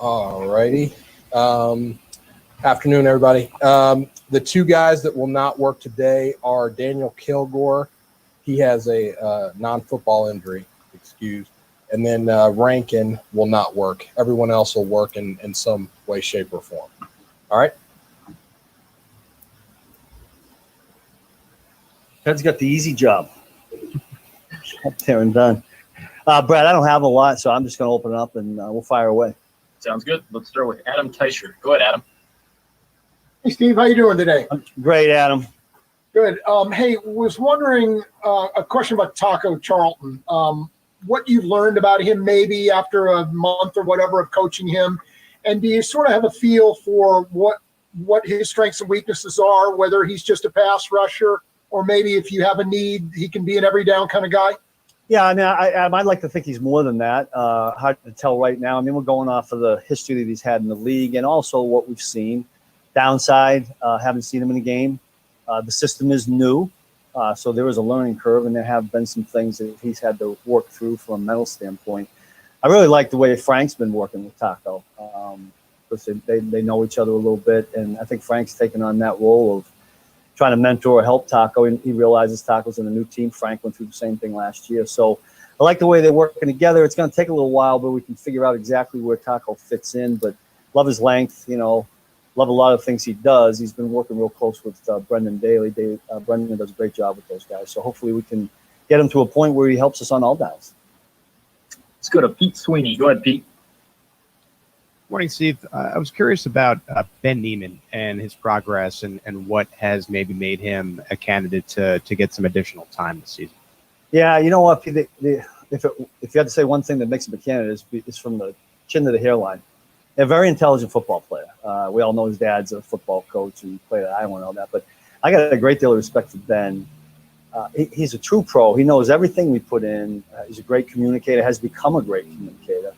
All righty. Afternoon, everybody. The two guys that will not work today are Daniel Kilgore. He has a non-football injury, excused. And then Rankin will not work. Everyone else will work in some way, shape, or form. All right? Ted's got the easy job. Up there and done. Brad, I don't have a lot, so I'm just going to open it up and we'll fire away. Sounds good. Let's start with Adam Teicher. Go ahead, Adam. Hey, Steve. How you doing today? Great, Adam. Good. Hey, was wondering a question about Taco Charlton. What you've learned about him maybe after a month or whatever of coaching him, and do you sort of have a feel for what his strengths and weaknesses are, whether he's just a pass rusher or maybe if you have a need, he can be an every down kind of guy? Yeah, I mean, I'd like to think he's more than that. Hard to tell right now. I mean, we're going off of the history that he's had in the league and also what we've seen. Downside, haven't seen him in a game. The system is new, so there is a learning curve, and there have been some things that he's had to work through from a mental standpoint. I really like the way Frank's been working with Taco, because they know each other a little bit, and I think Frank's taken on that role of trying to mentor or help Taco, and he realizes Taco's in a new team. Frank went through the same thing last year. So I like the way they're working together. It's going to take a little while, but we can figure out exactly where Taco fits in. But love his length, love a lot of things he does. He's been working real close with Brendan Daly. Brendan does a great job with those guys. So hopefully we can get him to a point where he helps us on all downs. Let's go to Pete Sweeney. Go ahead, Pete. Morning, Steve. I was curious about Ben Neiman and his progress and what has maybe made him a candidate to get some additional time this season. Yeah, you know what? If you had to say one thing that makes him a candidate, is from the chin to the hairline. A very intelligent football player. We all know his dad's a football coach and played at Iowa and all that. But I got a great deal of respect for Ben. He's a true pro. He knows everything we put in. He's a great communicator, has become a great communicator.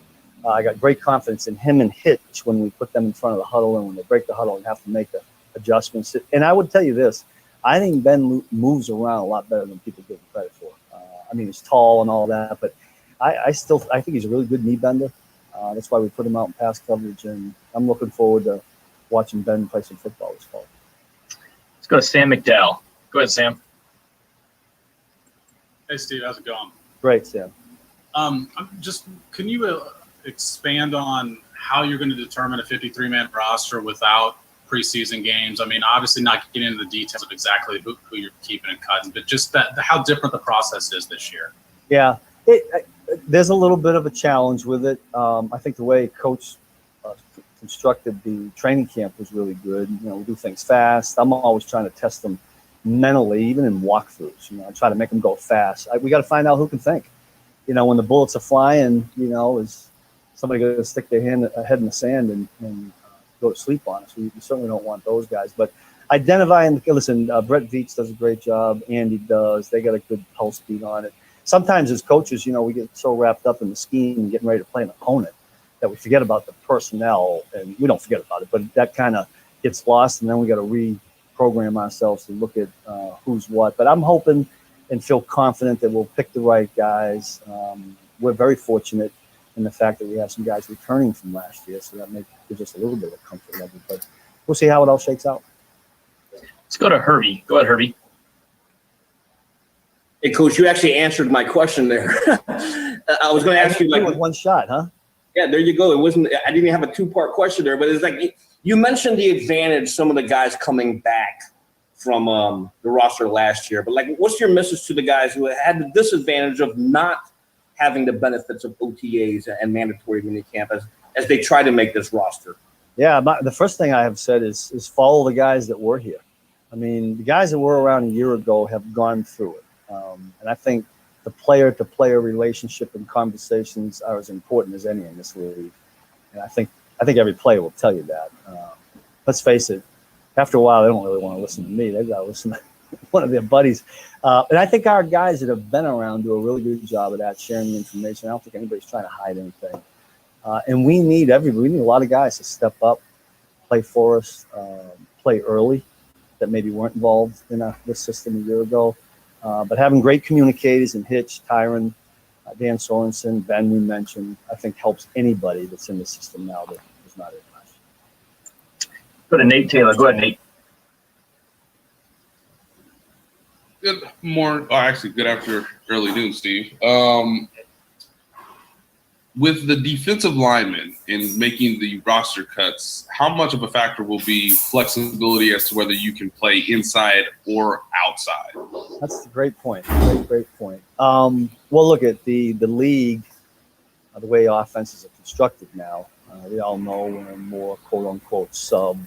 I got great confidence in him and Hitch when we put them in front of the huddle and when they break the huddle and have to make the adjustments. And I would tell you this, I think Ben moves around a lot better than people give him credit for. I mean, he's tall and all that, but I think he's a really good knee bender. That's why we put him out in pass coverage, and I'm looking forward to watching Ben play some football this fall. Let's go to Sam McDowell. Go ahead, Sam. Hey, Steve. How's it going? Great, Sam. Can you expand on how you're going to determine a 53-man roster without preseason games? I mean, obviously not getting into the details of exactly who you're keeping and cutting, but just how different the process is this year. Yeah, there's a little bit of a challenge with it. I think the way Coach constructed the training camp was really good. We do things fast. I'm always trying to test them mentally, even in walkthroughs. I try to make them go fast. We got to find out who can think. When the bullets are flying, is somebody going to stick their head in the sand and go to sleep on us? We certainly don't want those guys. But identifying, listen, Brett Veach does a great job. Andy does. They got a good pulse beat on it. Sometimes as coaches, we get so wrapped up in the scheme and getting ready to play an opponent that we forget about the personnel, and we don't forget about it, but that kind of gets lost, and then we got to reprogram ourselves to look at who's what. But I'm hoping and feel confident that we'll pick the right guys. We're very fortunate in the fact that we have some guys returning from last year, so that gives us a little bit of comfort level. But we'll see how it all shakes out. Let's go to Herbie. Go ahead, Herbie. Hey, Coach, you actually answered my question there. I was going to ask you, with one shot, huh? Yeah, there you go. I didn't have a two-part question there, but it's like you mentioned the advantage some of the guys coming back from the roster last year. But what's your message to the guys who had the disadvantage of not having the benefits of OTAs and mandatory minicamp as they try to make this roster? Yeah, the first thing I have said is follow the guys that were here. I mean, the guys that were around a year ago have gone through it. And I think the player-to-player relationship and conversations are as important as any in this league. And I think every player will tell you that. Let's face it, after a while, they don't really want to listen to me. They've got to listen to one of their buddies. And I think our guys that have been around do a really good job of that, sharing the information. I don't think anybody's trying to hide anything. And we need a lot of guys to step up, play for us, play early that maybe weren't involved in this system a year ago. But having great communicators in Hitch, Tyron, Dan Sorensen, Ben we mentioned, I think helps anybody that's in the system now was not in last year. Go to Nate Taylor. Go ahead, Nate. Good morning. Oh, actually, good after early noon, Steve. With the defensive linemen in making the roster cuts, how much of a factor will be flexibility as to whether you can play inside or outside? That's a great point. Great point. Well, look at the league, the way offenses are constructed now. We all know we're more quote unquote sub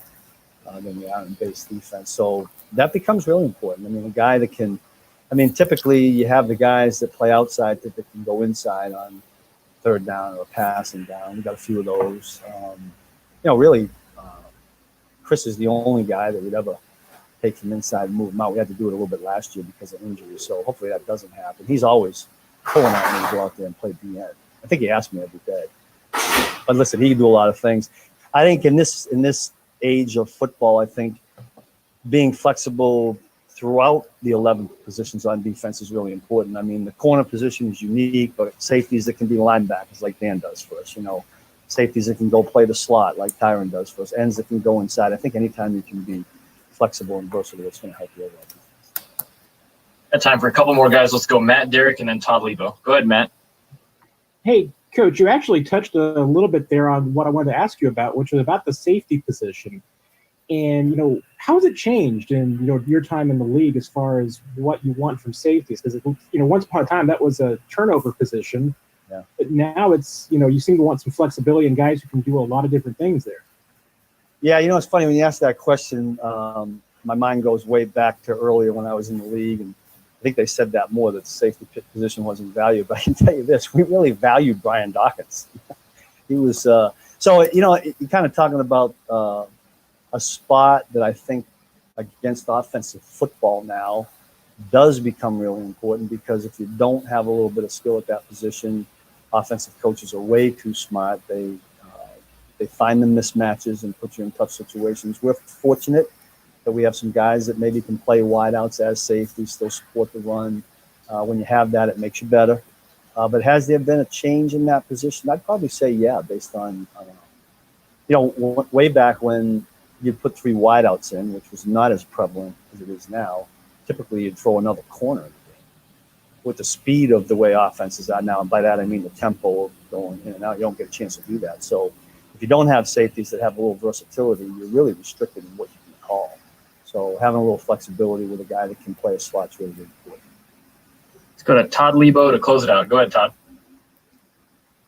than we are in base defense. So that becomes really important. I mean, a guy that can, typically you have the guys that play outside that can go inside on third down or passing down. We got a few of those. Really, Chris is the only guy that would ever take him inside and move him out. We had to do it a little bit last year because of injury, so hopefully that doesn't happen. He's always pulling out me to go out there and play DN. I think he asks me every day. But listen, he can do a lot of things. I think in this age of football, I think being flexible throughout the 11 positions on defense is really important. The corner position is unique, but safeties that can be linebackers like Dan does for us, safeties that can go play the slot like Tyron does for us, ends that can go inside. I think anytime you can be flexible and versatile, it's going to help you overall defense. Got time for a couple more guys. Let's go Matt, Derek, and then Todd Lebo. Go ahead, Matt. Hey, Coach, you actually touched a little bit there on what I wanted to ask you about, which was about the safety position. And, how has it changed in, your time in the league as far as what you want from safeties? Because, once upon a time that was a turnover position. Yeah. But now it's, you seem to want some flexibility and guys who can do a lot of different things there. Yeah, it's funny when you ask that question, my mind goes way back to earlier when I was in the league. And I think they said that more, that the safety position wasn't valued. But I can tell you this, we really valued Brian Dawkins. He was, you're kind of talking about a spot that I think against offensive football now does become really important, because if you don't have a little bit of skill at that position, offensive coaches are way too smart. They find the mismatches and put you in tough situations. We're fortunate that we have some guys that maybe can play wideouts as safety, still support the run. When you have that, it makes you better. But has there been a change in that position? I'd probably say yeah, based on, way back when you'd put three wideouts in, which was not as prevalent as it is now. Typically, you'd throw another corner in the game. With the speed of the way offenses are now, and by that I mean the tempo of going in and out, you don't get a chance to do that. So if you don't have safeties that have a little versatility, you're really restricted in what you can call. So having a little flexibility with a guy that can play a slot is really, really important. Let's go to Todd Lebo to close it out. Go ahead, Todd.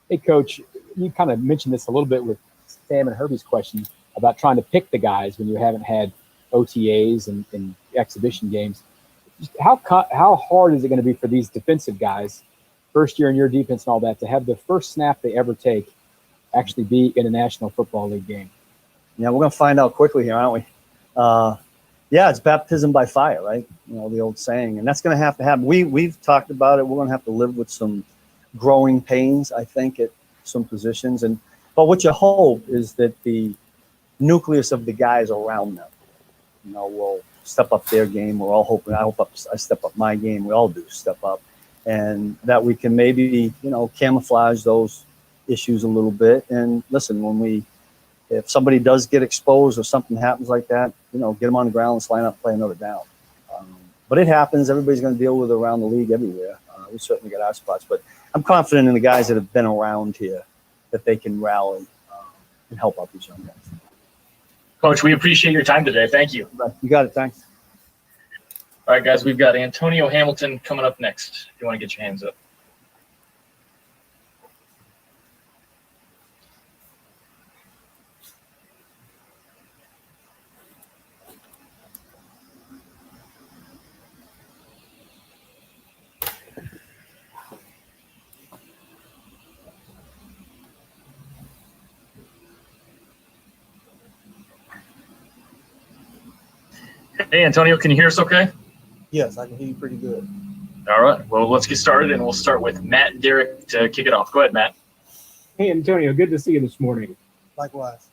Hey, Coach, you kind of mentioned this a little bit with Sam and Herbie's question about trying to pick the guys when you haven't had OTAs and exhibition games. Just how hard is it going to be for these defensive guys, first year in your defense and all that, to have the first snap they ever take actually be in a National Football League game? Yeah, we're going to find out quickly here, aren't we? It's baptism by fire, right? The old saying, and that's going to have to happen. We've talked about it. We're going to have to live with some growing pains, I think, at some positions. But what you hope is that the nucleus of the guys around them, will step up their game. We're all hoping. I hope I step up my game. We all do step up, and that we can maybe camouflage those issues a little bit. And listen, if somebody does get exposed or something happens like that, get them on the ground, let's line up, play another down. But it happens. Everybody's going to deal with it around the league everywhere. We certainly got our spots, but I'm confident in the guys that have been around here that they can rally and help out these young guys. Coach, we appreciate your time today. Thank you. You got it. Thanks. All right, guys, we've got Antonio Hamilton coming up next. If you want to get your hands up. Hey, Antonio, can you hear us okay? Yes, I can hear you pretty good. All right. Well, let's get started, and we'll start with Matt and Derek to kick it off. Go ahead, Matt. Hey, Antonio, good to see you this morning. Likewise.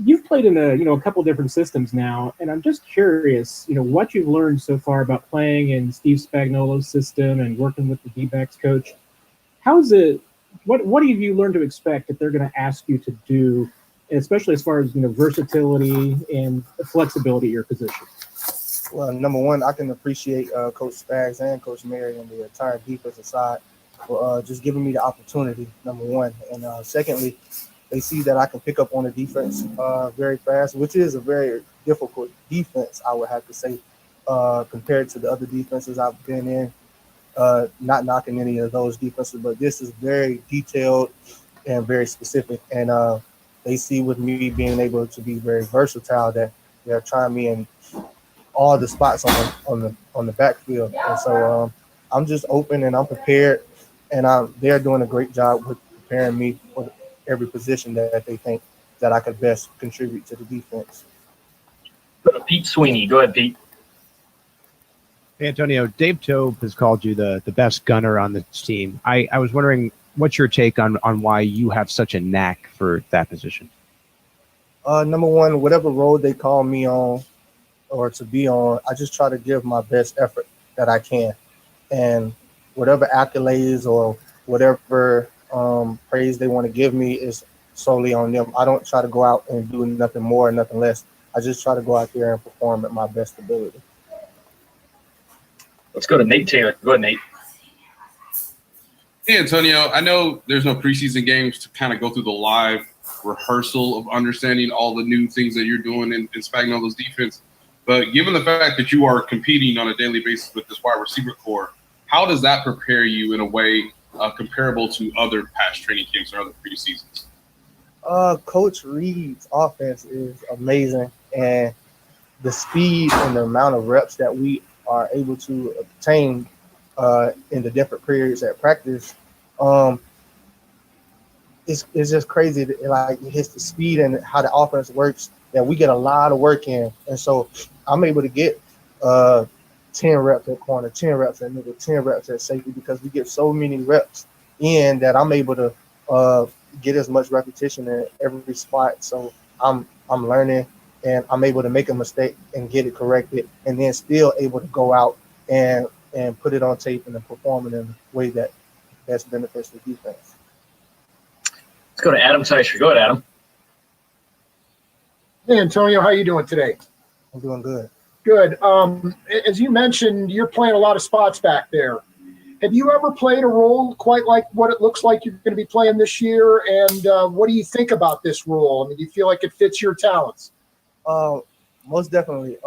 You've played in a couple different systems now, and I'm just curious, what you've learned so far about playing in Steve Spagnuolo's system and working with the D-backs coach. What have you learned to expect that they're going to ask you to do and especially as far as versatility and flexibility at your position? Well, number one, I can appreciate Coach Spags and Coach Mary and the entire defensive side for just giving me the opportunity, number one. And secondly, they see that I can pick up on the defense very fast, which is a very difficult defense, I would have to say, compared to the other defenses I've been in. Not knocking any of those defenses, but this is very detailed and very specific. And they see with me being able to be very versatile that they're trying me in all the spots on the backfield. And so I'm just open and I'm prepared, and they're doing a great job with preparing me for every position that they think that I could best contribute to the defense. Go to Pete Sweeney. Go ahead, Pete. Hey, Antonio, Dave Tobe has called you the best gunner on this team. I was wondering, what's your take on why you have such a knack for that position? Number one, whatever role they call me on or to be on, I just try to give my best effort that I can. And whatever accolades or whatever praise they want to give me is solely on them. I don't try to go out and do nothing more, nothing less. I just try to go out there and perform at my best ability. Let's go to Nate Taylor. Go ahead, Nate. Hey, Antonio, I know there's no preseason games to kind of go through the live rehearsal of understanding all the new things that you're doing in Spagnuolo's defense. But given the fact that you are competing on a daily basis with this wide receiver core, how does that prepare you in a way comparable to other past training camps or other preseasons? Coach Reed's offense is amazing, and the speed and the amount of reps that we are able to obtain in the different periods at practice, it's just crazy. Like, it's the speed and how the offense works that we get a lot of work in. And so I'm able to get 10 reps at corner, 10 reps at nickel, 10 reps at safety, because we get so many reps in that I'm able to get as much repetition in every spot. So I'm learning, and I'm able to make a mistake and get it corrected, and then still able to go out and put it on tape and then perform it in a way that best benefits the defense. Let's go to Adam Teicher. Go ahead, Adam. Hey, Antonio, how you doing today? I'm doing good. Good. As you mentioned, you're playing a lot of spots back there. Have you ever played a role quite like what it looks like you're going to be playing this year? And what do you think about this role? I mean, do you feel like it fits your talents? Most definitely.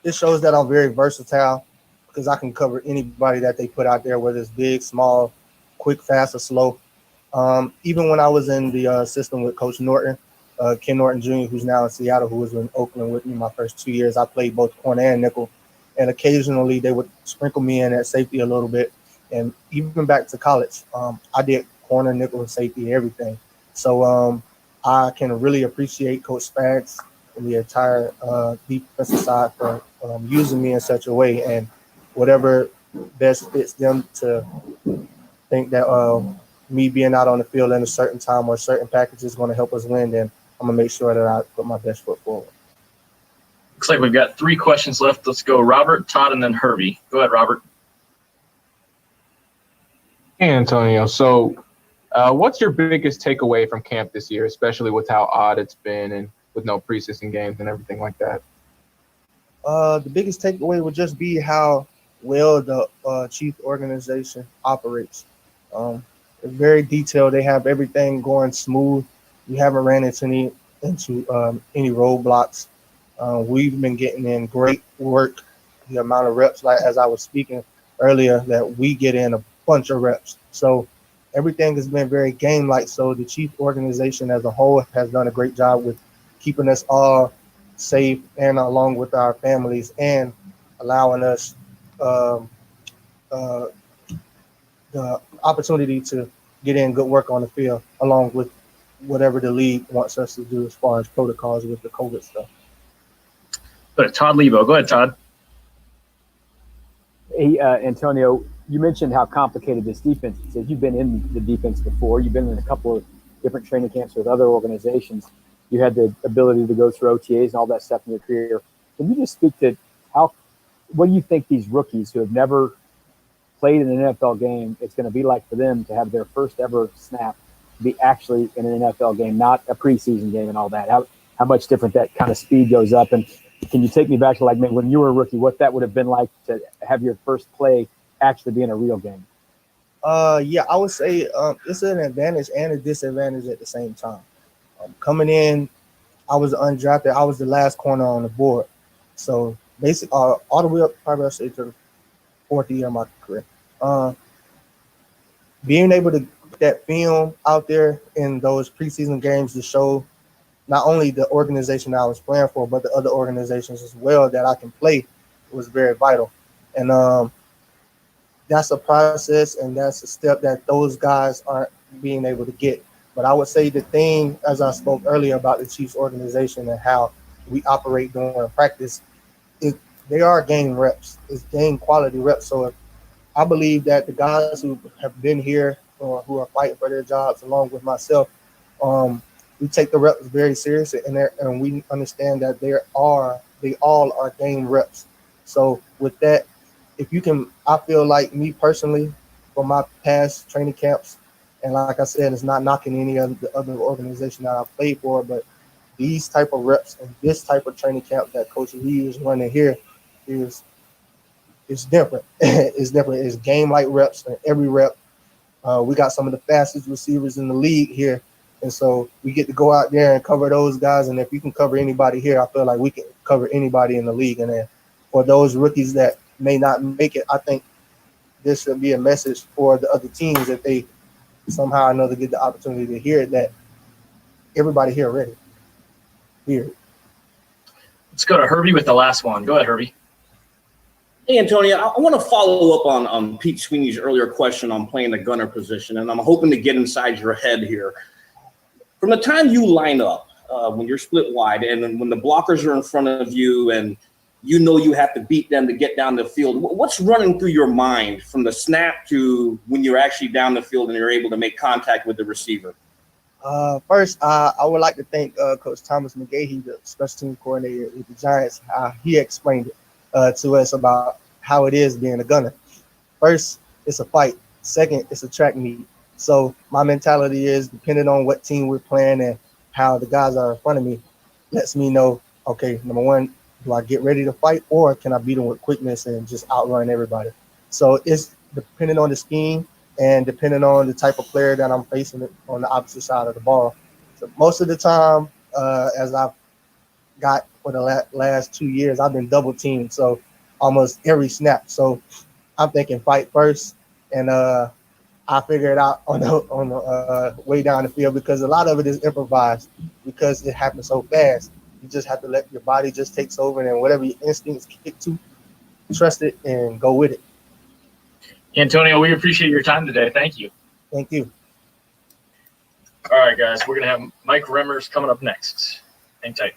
It shows that I'm very versatile because I can cover anybody that they put out there, whether it's big, small, quick, fast, or slow. Even when I was in the system with Coach Norton, Ken Norton Jr., who's now in Seattle, who was in Oakland with me my first 2 years, I played both corner and nickel. And occasionally they would sprinkle me in at safety a little bit. And even back to college, I did corner, nickel, and safety, everything. So I can really appreciate Coach Spags and the entire defensive side for using me in such a way. And whatever best fits them to think that me being out on the field in a certain time or a certain package is going to help us win, then I'm going to make sure that I put my best foot forward. Looks like we've got 3 questions left. Let's go Robert, Todd, and then Herbie. Go ahead, Robert. Hey, Antonio. So what's your biggest takeaway from camp this year, especially with how odd it's been and with no preseason games and everything like that? The biggest takeaway would just be how well the chief organization operates. It's very detailed. They have everything going smooth. We haven't ran into any roadblocks. We've been getting in great work. The amount of reps, like as I was speaking earlier, that we get in a bunch of reps. So everything has been very game-like. So the chief organization as a whole has done a great job with keeping us all safe and along with our families, and allowing us the opportunity to get in good work on the field, along with whatever the league wants us to do as far as protocols with the COVID stuff. Go to Todd Lebo. Go ahead, Todd. Hey, Antonio, you mentioned how complicated this defense is. You've been in the defense before. You've been in a couple of different training camps with other organizations. You had the ability to go through OTAs and all that stuff in your career. Can you just speak to what do you think these rookies who have never played in an NFL game, it's going to be like for them to have their first ever snap be actually in an NFL game, not a preseason game and all that? How much different that kind of speed goes up? And can you take me back to like maybe when you were a rookie, what that would have been like to have your first play actually be in a real game? Yeah, I would say it's an advantage and a disadvantage at the same time. Coming in, I was undrafted. I was the last corner on the board. So basically, all the way up, probably I'll say to the fourth year of my career. Being able to get that film out there in those preseason games to show not only the organization I was playing for, but the other organizations as well that I can play was very vital. And that's a process and that's a step that those guys aren't being able to get. But I would say the thing, as I spoke earlier about the Chiefs organization and how we operate during practice, they are game reps. It's game quality reps. So I believe that the guys who have been here or who are fighting for their jobs, along with myself, we take the reps very seriously, and we understand that they all are game reps. So with that, if you can, I feel like me personally, from my past training camps, and like I said, it's not knocking any of the other organization that I played for, but these type of reps and this type of training camp that Coach Lee is running here is it's different. It's different. It's game like reps, and every rep. We got some of the fastest receivers in the league here, and so we get to go out there and cover those guys. And if you can cover anybody here, I feel like we can cover anybody in the league. And then for those rookies that may not make it, I think this should be a message for the other teams if they somehow or another get the opportunity to hear it, that everybody here ready. Here. Let's go to Herbie with the last one. Go ahead, Herbie. Hey, Antonio, I want to follow up on Pete Sweeney's earlier question on playing the gunner position, and I'm hoping to get inside your head here. From the time you line up, when you're split wide, and then when the blockers are in front of you and you know you have to beat them to get down the field, what's running through your mind from the snap to when you're actually down the field and you're able to make contact with the receiver? First, I would like to thank Coach Thomas McGahee, the special team coordinator with the Giants. He explained it to us about how it is being a gunner. First, it's a fight. Second, it's a track meet. So my mentality is, depending on what team we're playing and how the guys are in front of me, lets me know, okay, number one, do I get ready to fight, or can I beat them with quickness and just outrun everybody? So it's depending on the scheme and depending on the type of player that I'm facing on the opposite side of the ball. So most of the time, as I've got for the last 2 years, I've been double teamed. So almost every snap. So I'm thinking fight first, and I figure it out on the way down the field, because a lot of it is improvised because it happens so fast. You just have to let your body just takes over, and whatever your instincts kick to, trust it and go with it. Antonio, we appreciate your time today. Thank you. Thank you. All right, guys, we're going to have Mike Remmers coming up next. Hang tight.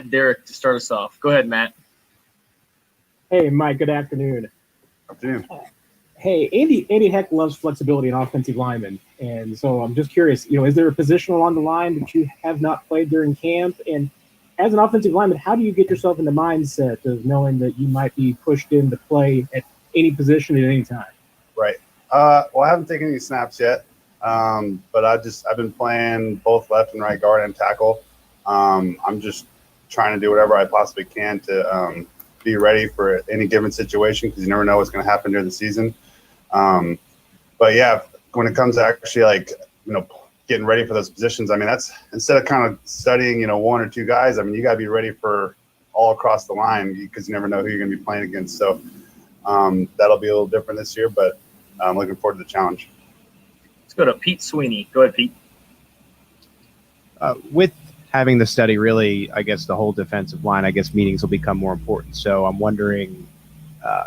Derrick to start us off. Go ahead, Matt. Hey, Mike. Good afternoon. Afternoon. Hey, Andy Heck loves flexibility in offensive linemen, and so I'm just curious. Is there a position along the line that you have not played during camp? And as an offensive lineman, how do you get yourself in the mindset of knowing that you might be pushed in to play at any position at any time? Right. Well, I haven't taken any snaps yet, but I've been playing both left and right guard and tackle. I'm just trying to do whatever I possibly can to be ready for any given situation because you never know what's going to happen during the season. But yeah, when it comes to actually getting ready for those positions, I mean, that's instead of kind of studying, one or two guys, I mean, you got to be ready for all across the line because you never know who you're going to be playing against. So that'll be a little different this year, but I'm looking forward to the challenge. Let's go to Pete Sweeney. Go ahead, Pete. With having the study, really, I guess the whole defensive line, I guess meetings will become more important. So I'm wondering,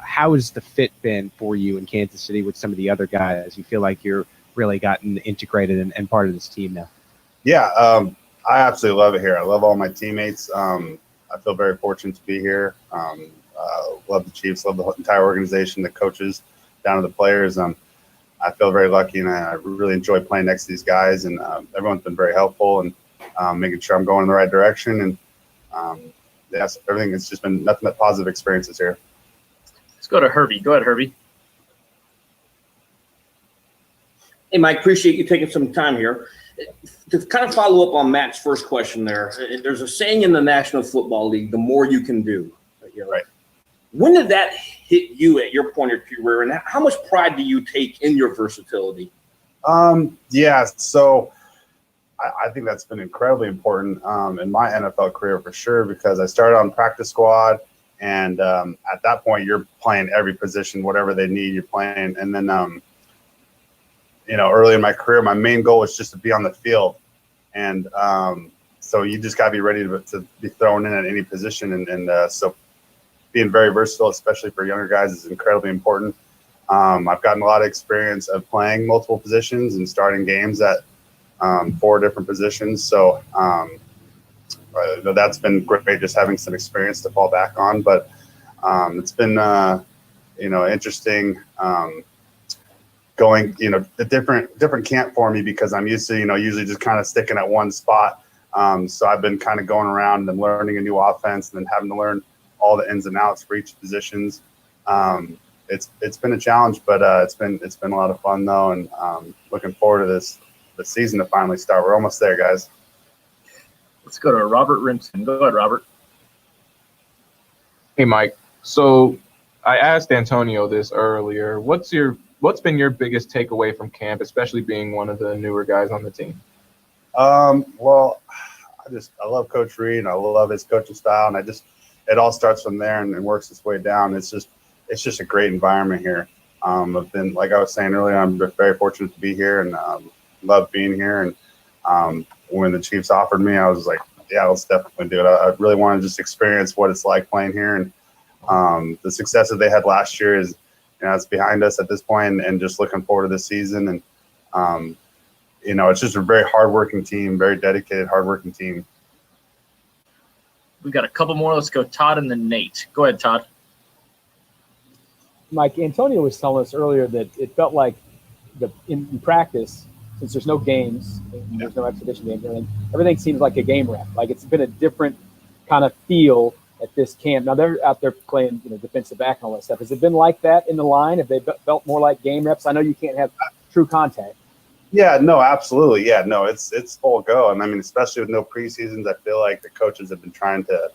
how has the fit been for you in Kansas City with some of the other guys? You feel like you're really gotten integrated and part of this team now? Yeah, I absolutely love it here. I love all my teammates. I feel very fortunate to be here. Love the Chiefs, love the entire organization, the coaches, down to the players. I feel very lucky, and I really enjoy playing next to these guys. And everyone's been very helpful and making sure I'm going in the right direction. And yes, everything has just been nothing but positive experiences here. Let's go to Herbie. Go ahead, Herbie. Hey, Mike, appreciate you taking some time here. To kind of follow up on Matt's first question there, there's a saying in the National Football League, the more you can do. Right. When did that hit you at your point of your career, and how much pride do you take in your versatility? Yeah, so I think that's been incredibly important in my NFL career for sure because I started on practice squad, and at that point you're playing every position, whatever they need, you're playing. And then, early in my career, my main goal was just to be on the field, and so you just got to be ready to be thrown in at any position, and so being very versatile, especially for younger guys, is incredibly important. I've gotten a lot of experience of playing multiple positions and starting games at 4 different positions. So that's been great, just having some experience to fall back on. But it's been, interesting going, a different camp for me because I'm used to, usually just kind of sticking at one spot. So I've been kind of going around and learning a new offense and then having to learn all the ins and outs for each positions. It's been a challenge, but it's been a lot of fun though, and looking forward to the season to finally start. We're almost there, guys. Let's go to Robert Rimson. Go ahead, Robert. Hey, Mike. So I asked Antonio this earlier. What's been your biggest takeaway from camp, especially being one of the newer guys on the team? Well, I love Coach Reed, and I love his coaching style, and it all starts from there and works its way down. It's just a great environment here. I've been, like I was saying earlier, I'm very fortunate to be here and love being here. And when the Chiefs offered me, I was like, yeah, let's definitely do it. I really want to just experience what it's like playing here. And the success that they had last year is, it's behind us at this point, and just looking forward to this season. And, it's just a very hardworking team, very dedicated, hardworking team. We've got a couple more. Let's go Todd and then Nate. Go ahead, Todd. Mike, Antonio was telling us earlier that it felt like in practice, since there's no games, and there's no exhibition games, everything seems like a game rep. Like it's been a different kind of feel at this camp. Now they're out there playing, defensive back and all that stuff. Has it been like that in the line? Have they felt more like game reps? I know you can't have true contact. Yeah, no, absolutely. Yeah, no, it's full go. And I mean, especially with no preseasons, I feel like the coaches have been trying to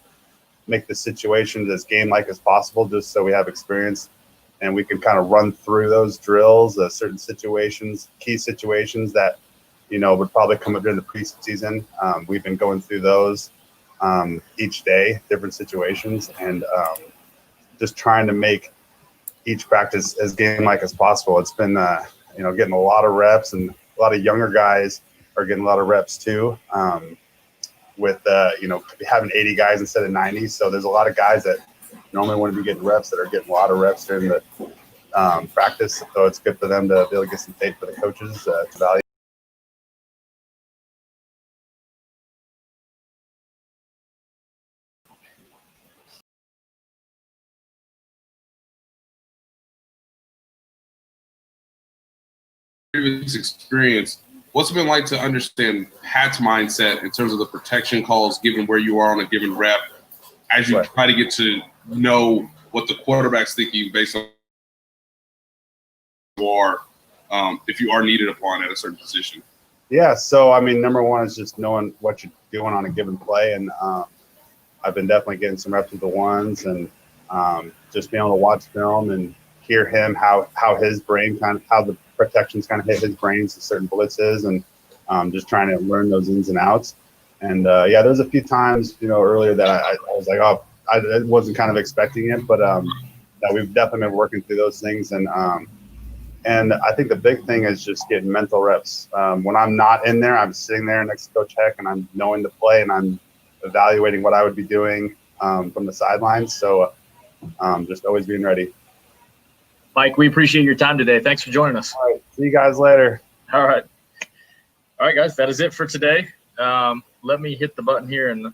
make the situation as game-like as possible, just so we have experience and we can kind of run through those drills, certain situations, key situations that, would probably come up during the preseason. We've been going through those each day, different situations, and just trying to make each practice as game-like as possible. It's been, getting a lot of reps, and a lot of younger guys are getting a lot of reps too. With having 80 guys instead of 90, so there's a lot of guys that normally want to be getting reps that are getting a lot of reps during the practice. So it's good for them to be able to get some tape for the coaches to value. previous experience, what's it been like to understand Pat's mindset in terms of the protection calls, given where you are on a given rep, as you try to get to know what the quarterback's thinking based on or if you are needed upon at a certain position? Yeah, so I mean, number one is just knowing what you're doing on a given play, and I've been definitely getting some reps with the ones, and just being able to watch film and hear him how his brain how the protections kind of hit his brain to certain blitzes, and just trying to learn those ins and outs. And yeah, there's a few times earlier that I was like, oh, I wasn't kind of expecting it, but that we've definitely been working through those things, and I think the big thing is just getting mental reps. When I'm not in there, I'm sitting there next to Coach Heck, and I'm knowing the play, and I'm evaluating what I would be doing from the sidelines. So just always being ready. Mike, we appreciate your time today. Thanks for joining us. All right. See you guys later. All right. All right, guys, that is it for today. Let me hit the button here and allow